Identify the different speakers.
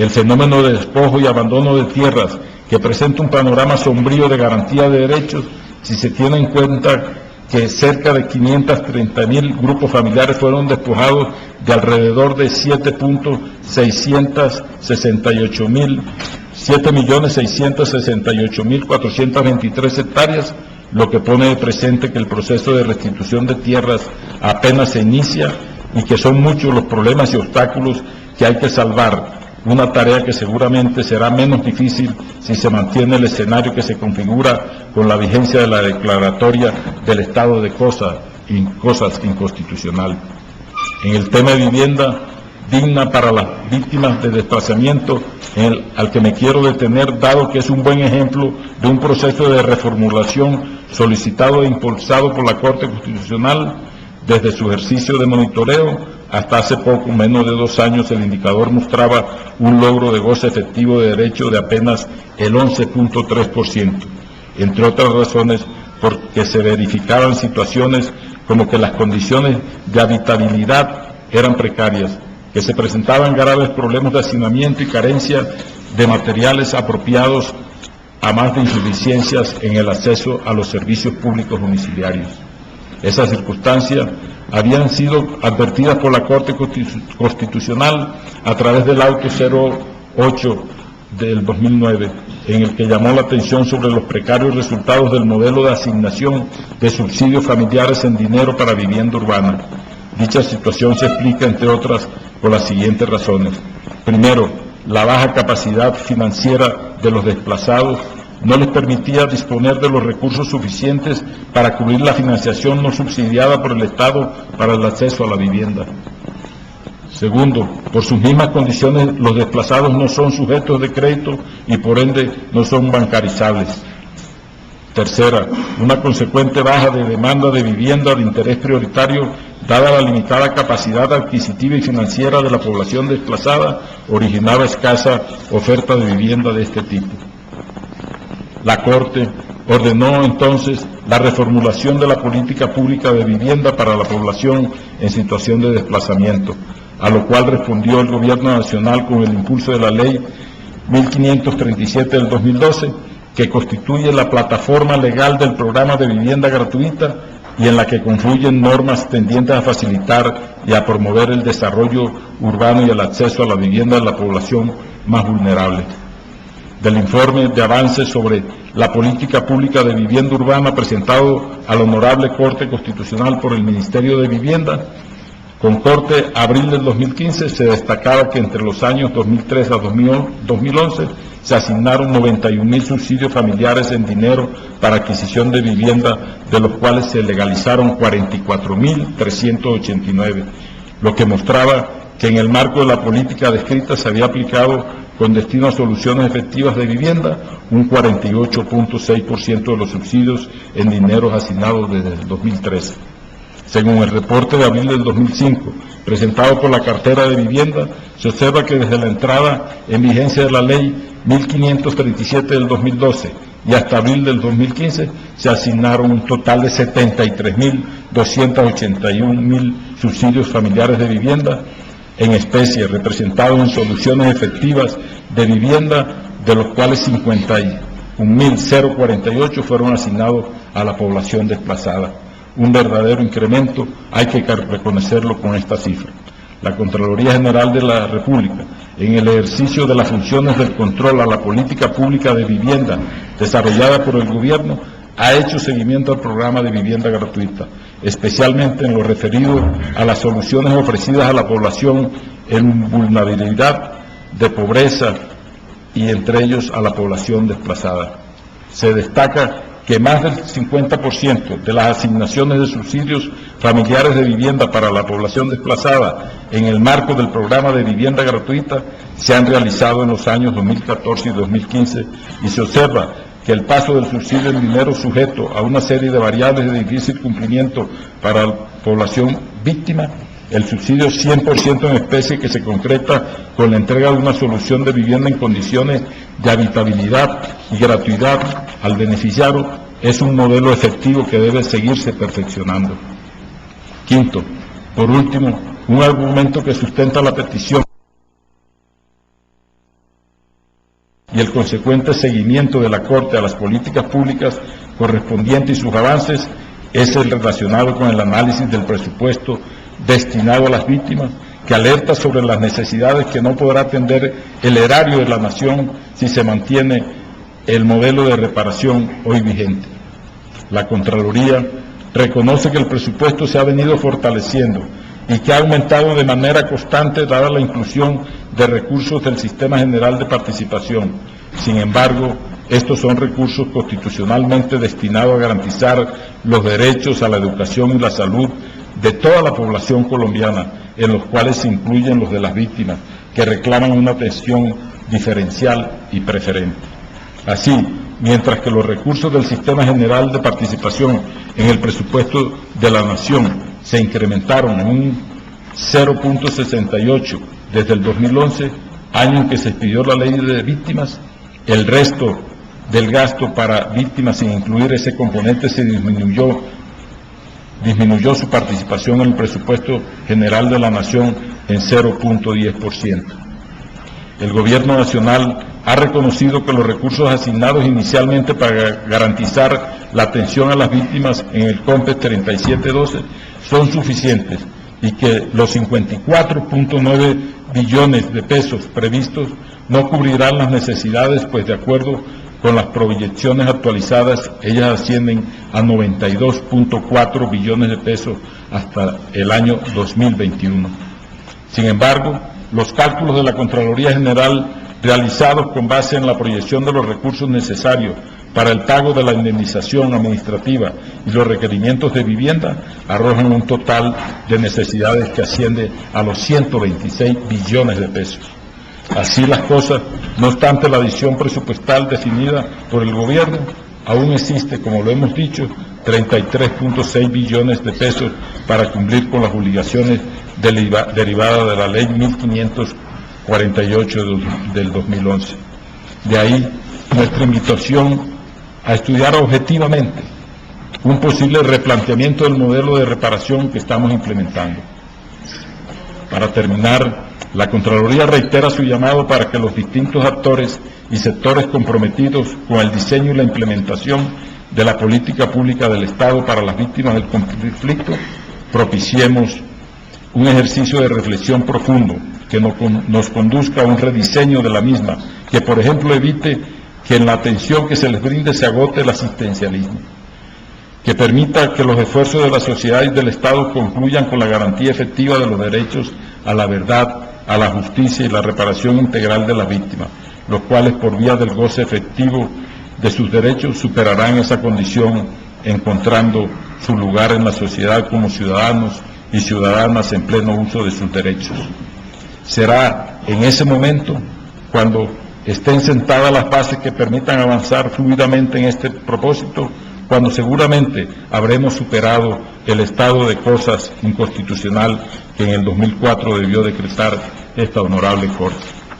Speaker 1: el fenómeno de despojo y abandono de tierras, que presenta un panorama sombrío de garantía de derechos, si se tiene en cuenta que cerca de 530.000 grupos familiares fueron despojados de alrededor de 7.668.423 hectáreas, lo que pone de presente que el proceso de restitución de tierras apenas se inicia y que son muchos los problemas y obstáculos que hay que salvar, una tarea que seguramente será menos difícil si se mantiene el escenario que se configura con la vigencia de la declaratoria del estado de cosas inconstitucional. En el tema de vivienda digna para las víctimas de desplazamiento, al que me quiero detener, dado que es un buen ejemplo de un proceso de reformulación solicitado e impulsado por la Corte Constitucional desde su ejercicio de monitoreo. Hasta hace poco, menos de 2 años, el indicador mostraba un logro de goce efectivo de derecho de apenas el 11.3%, entre otras razones porque se verificaban situaciones como que las condiciones de habitabilidad eran precarias, que se presentaban graves problemas de hacinamiento y carencia de materiales apropiados, a más de insuficiencias en el acceso a los servicios públicos domiciliarios. Esas circunstancias habían sido advertidas por la Corte Constitucional a través del auto 08 del 2009, en el que llamó la atención sobre los precarios resultados del modelo de asignación de subsidios familiares en dinero para vivienda urbana. Dicha situación se explica, entre otras, por las siguientes razones. Primero, la baja capacidad financiera de los desplazados no les permitía disponer de los recursos suficientes para cubrir la financiación no subsidiada por el Estado para el acceso a la vivienda. Segundo, por sus mismas condiciones, los desplazados no son sujetos de crédito y por ende no son bancarizables. Tercera, una consecuente baja de demanda de vivienda de interés prioritario, dada la limitada capacidad adquisitiva y financiera de la población desplazada, originaba escasa oferta de vivienda de este tipo. La Corte ordenó entonces la reformulación de la política pública de vivienda para la población en situación de desplazamiento, a lo cual respondió el Gobierno Nacional con el impulso de la Ley 1537 del 2012, que constituye la plataforma legal del programa de vivienda gratuita y en la que confluyen normas tendientes a facilitar y a promover el desarrollo urbano y el acceso a la vivienda de la población más vulnerable. Del informe de avance sobre la política pública de vivienda urbana presentado a la Honorable Corte Constitucional por el Ministerio de Vivienda, con corte abril del 2015, se destacaba que entre los años 2003 a 2011 se asignaron 91.000 subsidios familiares en dinero para adquisición de vivienda, de los cuales se legalizaron 44.389, lo que mostraba que en el marco de la política descrita se había aplicado con destino a soluciones efectivas de vivienda un 48.6% de los subsidios en dinero asignados desde el 2013. Según el reporte de abril del 2005, presentado por la Cartera de Vivienda, se observa que desde la entrada en vigencia de la Ley 1537 del 2012 y hasta abril del 2015, se asignaron un total de 73.281.000 subsidios familiares de vivienda en especie, representados en soluciones efectivas de vivienda, de los cuales 51.048 fueron asignados a la población desplazada. Un verdadero incremento, hay que reconocerlo con esta cifra. La Contraloría General de la República, en el ejercicio de las funciones del control a la política pública de vivienda desarrollada por el Gobierno, ha hecho seguimiento al programa de vivienda gratuita, especialmente en lo referido a las soluciones ofrecidas a la población en vulnerabilidad de pobreza y entre ellos a la población desplazada. Se destaca que más del 50% de las asignaciones de subsidios familiares de vivienda para la población desplazada en el marco del programa de vivienda gratuita se han realizado en los años 2014 y 2015, y se observa que el paso del subsidio en dinero sujeto a una serie de variables de difícil cumplimiento para la población víctima, el subsidio 100% en especie que se concreta con la entrega de una solución de vivienda en condiciones de habitabilidad y gratuidad al beneficiario, es un modelo efectivo que debe seguirse perfeccionando. Quinto, por último, un argumento que sustenta la petición y el consecuente seguimiento de la Corte a las políticas públicas correspondientes y sus avances es el relacionado con el análisis del presupuesto destinado a las víctimas, que alerta sobre las necesidades que no podrá atender el erario de la nación si se mantiene el modelo de reparación hoy vigente. La Contraloría reconoce que el presupuesto se ha venido fortaleciendo y que ha aumentado de manera constante dada la inclusión de recursos del Sistema General de Participación. Sin embargo, estos son recursos constitucionalmente destinados a garantizar los derechos a la educación y la salud de toda la población colombiana, en los cuales se incluyen los de las víctimas, que reclaman una atención diferencial y preferente. Así, mientras que los recursos del Sistema General de Participación en el presupuesto de la Nación se incrementaron en un 0.68 desde el 2011, año en que se expidió la ley de víctimas, el resto del gasto para víctimas, sin incluir ese componente, se disminuyó su participación en el presupuesto general de la Nación en 0.10%. El Gobierno Nacional ha reconocido que los recursos asignados inicialmente para garantizar la atención a las víctimas en el COMPES 3712 son suficientes y que los 54.9 billones de pesos previstos no cubrirán las necesidades, pues de acuerdo con las proyecciones actualizadas, ellas ascienden a 92.4 billones de pesos hasta el año 2021. Sin embargo, los cálculos de la Contraloría General realizados con base en la proyección de los recursos necesarios para el pago de la indemnización administrativa y los requerimientos de vivienda arrojan un total de necesidades que asciende a los 126 billones de pesos. Así las cosas, no obstante la adición presupuestal definida por el gobierno, aún existe, como lo hemos dicho, 33.6 billones de pesos para cumplir con las obligaciones derivadas de la Ley 1548 del 2011. De ahí nuestra invitación a estudiar objetivamente un posible replanteamiento del modelo de reparación que estamos implementando. Para terminar, la Contraloría reitera su llamado para que los distintos actores y sectores comprometidos con el diseño y la implementación de la política pública del Estado para las víctimas del conflicto propiciemos un ejercicio de reflexión profundo que nos conduzca a un rediseño de la misma, que por ejemplo evite que en la atención que se les brinde se agote el asistencialismo, que permita que los esfuerzos de la sociedad y del Estado concluyan con la garantía efectiva de los derechos a la verdad, a la justicia y la reparación integral de las víctimas, los cuales por vía del goce efectivo de sus derechos superarán esa condición, encontrando su lugar en la sociedad como ciudadanos y ciudadanas en pleno uso de sus derechos. Será en ese momento, cuando estén sentadas las bases que permitan avanzar fluidamente en este propósito, cuando seguramente habremos superado el estado de cosas inconstitucional que en el 2004 debió decretar esta honorable Corte.